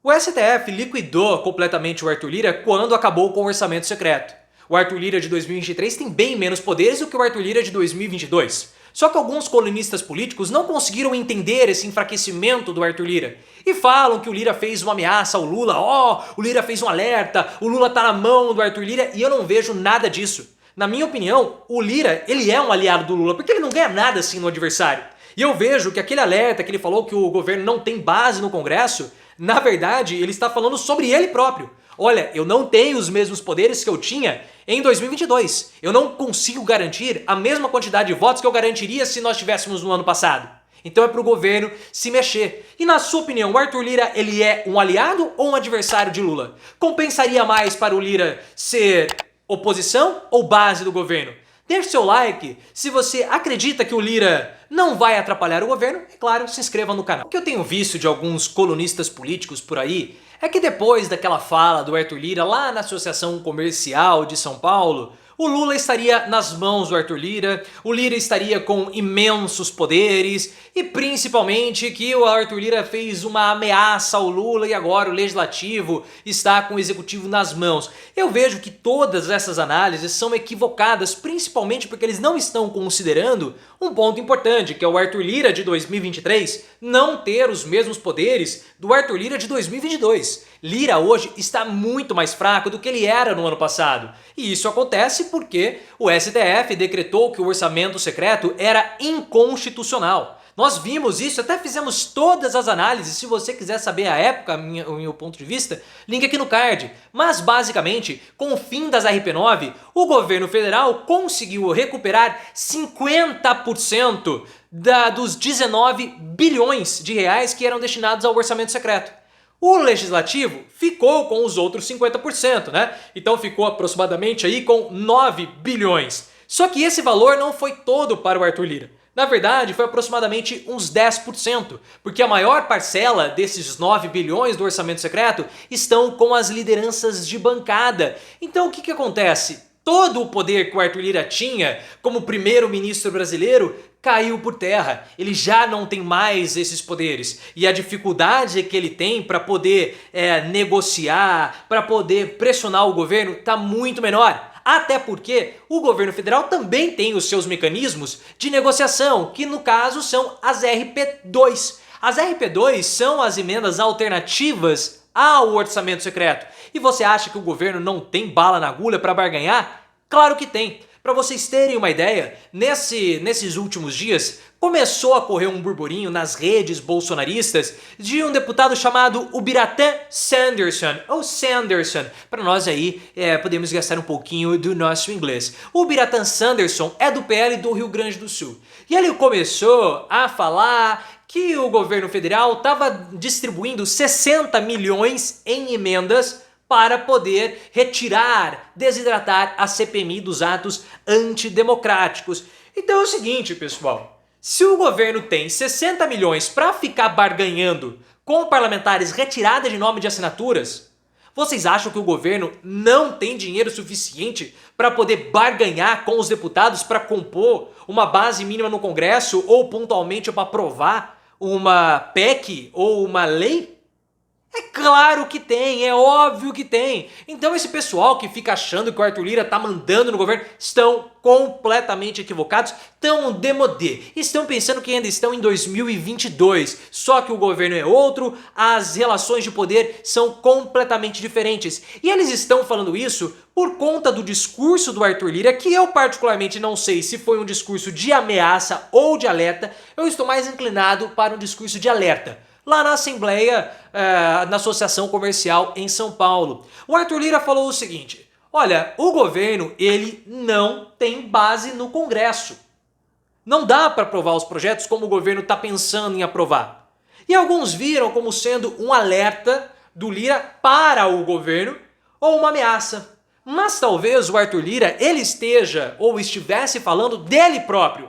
O STF liquidou completamente o Arthur Lira quando acabou com o orçamento secreto. O Arthur Lira de 2023 tem bem menos poderes do que o Arthur Lira de 2022. Só que alguns colunistas políticos não conseguiram entender esse enfraquecimento do Arthur Lira e falam que o Lira fez uma ameaça ao Lula, o Lira fez um alerta, o Lula tá na mão do Arthur Lira, e eu não vejo nada disso. Na minha opinião, o Lira, ele é um aliado do Lula, porque ele não ganha nada assim no adversário. E eu vejo que aquele alerta que ele falou que o governo não tem base no Congresso, na verdade, ele está falando sobre ele próprio. Olha, eu não tenho os mesmos poderes que eu tinha em 2022. Eu não consigo garantir a mesma quantidade de votos que eu garantiria se nós tivéssemos no ano passado. Então é pro governo se mexer. E na sua opinião, o Arthur Lira, ele é um aliado ou um adversário de Lula? Compensaria mais para o Lira ser oposição ou base do governo? Deixe seu like se você acredita que o Lira não vai atrapalhar o governo, e claro, se inscreva no canal. O que eu tenho visto de alguns colunistas políticos por aí é que depois daquela fala do Arthur Lira lá na Associação Comercial de São Paulo, o Lula estaria nas mãos do Arthur Lira, o Lira estaria com imensos poderes e principalmente que o Arthur Lira fez uma ameaça ao Lula e agora o Legislativo está com o Executivo nas mãos. Eu vejo que todas essas análises são equivocadas, principalmente porque eles não estão considerando um ponto importante, que é o Arthur Lira de 2023 não ter os mesmos poderes do Arthur Lira de 2022. Lira hoje está muito mais fraco do que ele era no ano passado. E isso acontece porque o STF decretou que o orçamento secreto era inconstitucional. Nós vimos isso, até fizemos todas as análises, se você quiser saber a época, o meu ponto de vista, link aqui no card. Mas basicamente, com o fim das RP9, o governo federal conseguiu recuperar 50% dos 19 bilhões de reais que eram destinados ao orçamento secreto. O Legislativo ficou com os outros 50%, né? Então ficou aproximadamente aí com 9 bilhões. Só que esse valor não foi todo para o Arthur Lira. Na verdade, foi aproximadamente uns 10%, porque a maior parcela desses 9 bilhões do orçamento secreto estão com as lideranças de bancada. Então o que acontece? Todo o poder que o Arthur Lira tinha como primeiro-ministro brasileiro caiu por terra. Ele já não tem mais esses poderes. E a dificuldade que ele tem para poder negociar, para poder pressionar o governo, está muito menor. Até porque o governo federal também tem os seus mecanismos de negociação, que no caso são as RP2. As RP2 são as emendas alternativas ao orçamento secreto. E você acha que o governo não tem bala na agulha para barganhar? Claro que tem. Para vocês terem uma ideia, nesses últimos dias começou a correr um burburinho nas redes bolsonaristas de um deputado chamado Ubiratã Sanderson, ou Sanderson, para nós aí podemos gastar um pouquinho do nosso inglês. O Ubiratã Sanderson é do PL do Rio Grande do Sul. E ele começou a falar que o governo federal estava distribuindo 60 milhões em emendas para poder retirar, desidratar a CPMI dos atos antidemocráticos. Então é o seguinte, pessoal, se o governo tem 60 milhões para ficar barganhando com parlamentares retirada de nome de assinaturas, vocês acham que o governo não tem dinheiro suficiente para poder barganhar com os deputados para compor uma base mínima no Congresso ou pontualmente para aprovar uma PEC ou uma lei? É claro que tem, é óbvio que tem. Então esse pessoal que fica achando que o Arthur Lira tá mandando no governo estão completamente equivocados, estão démodé, estão pensando que ainda estão em 2022, só que o governo é outro, as relações de poder são completamente diferentes. E eles estão falando isso por conta do discurso do Arthur Lira, que eu particularmente não sei se foi um discurso de ameaça ou de alerta. Eu estou mais inclinado para um discurso de alerta. Lá na Assembleia, na Associação Comercial em São Paulo, o Arthur Lira falou o seguinte: olha, o governo ele não tem base no Congresso. Não dá para aprovar os projetos como o governo está pensando em aprovar. E alguns viram como sendo um alerta do Lira para o governo ou uma ameaça. Mas talvez o Arthur Lira ele esteja ou estivesse falando dele próprio.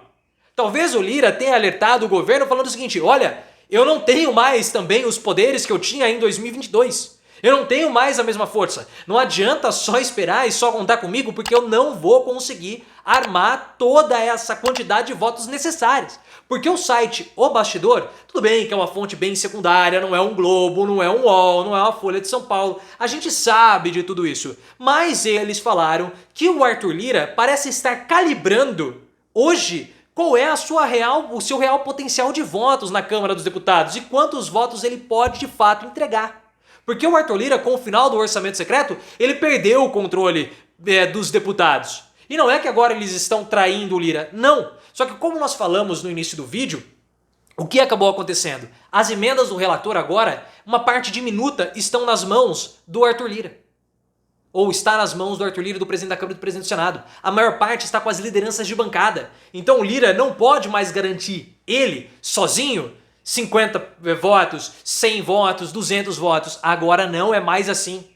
Talvez o Lira tenha alertado o governo falando o seguinte: olha, eu não tenho mais também os poderes que eu tinha em 2022. Eu não tenho mais a mesma força. Não adianta só esperar e só contar comigo porque eu não vou conseguir armar toda essa quantidade de votos necessárias. Porque o site O Bastidor, tudo bem que é uma fonte bem secundária, não é um Globo, não é um UOL, não é uma Folha de São Paulo, a gente sabe de tudo isso. Mas eles falaram que o Arthur Lira parece estar calibrando hoje qual é o seu real potencial de votos na Câmara dos Deputados e quantos votos ele pode de fato entregar. Porque o Arthur Lira, com o final do orçamento secreto, ele perdeu o controle dos deputados. E não é que agora eles estão traindo o Lira, não. Só que como nós falamos no início do vídeo, o que acabou acontecendo? As emendas do relator agora, uma parte diminuta, estão nas mãos do Arthur Lira. Ou está nas mãos do Arthur Lira, do presidente da Câmara e do presidente do Senado. A maior parte está com as lideranças de bancada. Então o Lira não pode mais garantir, ele, sozinho, 50 votos, 100 votos, 200 votos. Agora não é mais assim.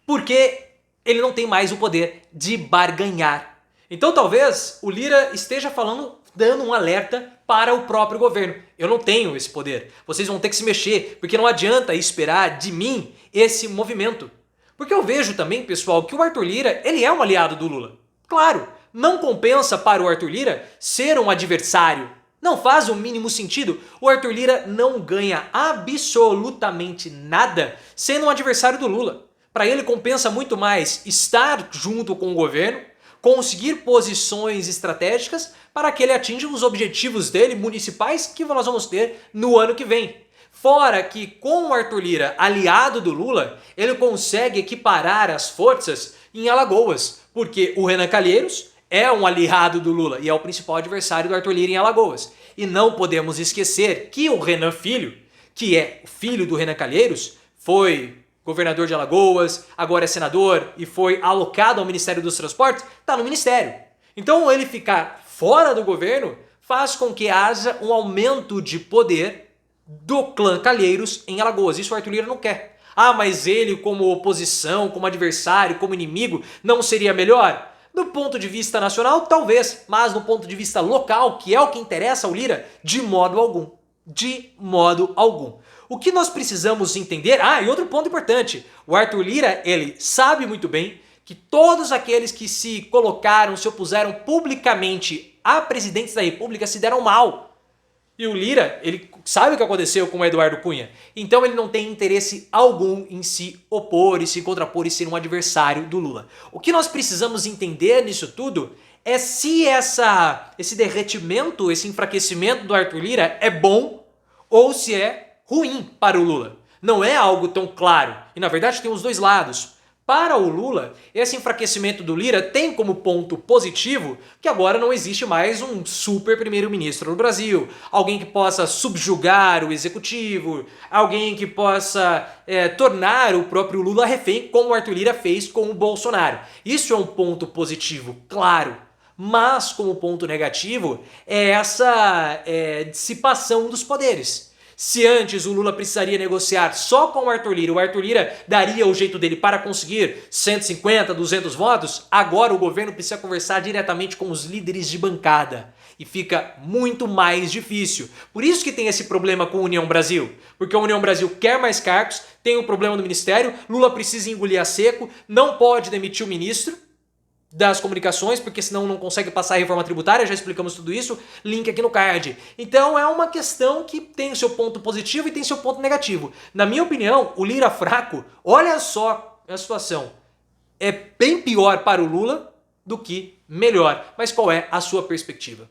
Porque ele não tem mais o poder de barganhar. Então talvez o Lira esteja dando um alerta para o próprio governo. Eu não tenho esse poder. Vocês vão ter que se mexer, porque não adianta esperar de mim esse movimento. Porque eu vejo também, pessoal, que o Arthur Lira, ele é um aliado do Lula. Claro, não compensa para o Arthur Lira ser um adversário. Não faz o mínimo sentido. O Arthur Lira não ganha absolutamente nada sendo um adversário do Lula. Para ele compensa muito mais estar junto com o governo, conseguir posições estratégicas para que ele atinja os objetivos dele municipais que nós vamos ter no ano que vem. Fora que com o Arthur Lira, aliado do Lula, ele consegue equiparar as forças em Alagoas, porque o Renan Calheiros é um aliado do Lula e é o principal adversário do Arthur Lira em Alagoas. E não podemos esquecer que o Renan Filho, que é filho do Renan Calheiros, foi governador de Alagoas, agora é senador e foi alocado ao Ministério dos Transportes, está no Ministério. Então ele ficar fora do governo faz com que haja um aumento de poder do clã Calheiros em Alagoas. Isso o Arthur Lira não quer. Ah, mas ele como oposição, como adversário, como inimigo, não seria melhor? Do ponto de vista nacional, talvez, mas do ponto de vista local, que é o que interessa ao Lira, de modo algum. De modo algum. O que nós precisamos entender... e outro ponto importante. O Arthur Lira, ele sabe muito bem que todos aqueles que se colocaram, se opuseram publicamente a presidentes da República se deram mal. E o Lira, ele sabe o que aconteceu com o Eduardo Cunha. Então ele não tem interesse algum em se opor e se contrapor e ser um adversário do Lula. O que nós precisamos entender nisso tudo é se esse derretimento, esse enfraquecimento do Arthur Lira é bom ou se é ruim para o Lula. Não é algo tão claro. E na verdade tem os dois lados. Para o Lula, esse enfraquecimento do Lira tem como ponto positivo que agora não existe mais um super primeiro-ministro no Brasil, alguém que possa subjugar o executivo, alguém que possa tornar o próprio Lula refém, como o Arthur Lira fez com o Bolsonaro. Isso é um ponto positivo, claro, mas como ponto negativo é essa dissipação dos poderes. Se antes o Lula precisaria negociar só com o Arthur Lira daria o jeito dele para conseguir 150, 200 votos, agora o governo precisa conversar diretamente com os líderes de bancada. E fica muito mais difícil. Por isso que tem esse problema com a União Brasil. Porque a União Brasil quer mais cargos, tem um problema no ministério, Lula precisa engolir a seco, não pode demitir o ministro das comunicações, porque senão não consegue passar a reforma tributária, já explicamos tudo isso, link aqui no card. Então é uma questão que tem o seu ponto positivo e tem seu ponto negativo. Na minha opinião, o Lira fraco, olha só a situação, é bem pior para o Lula do que melhor. Mas qual é a sua perspectiva?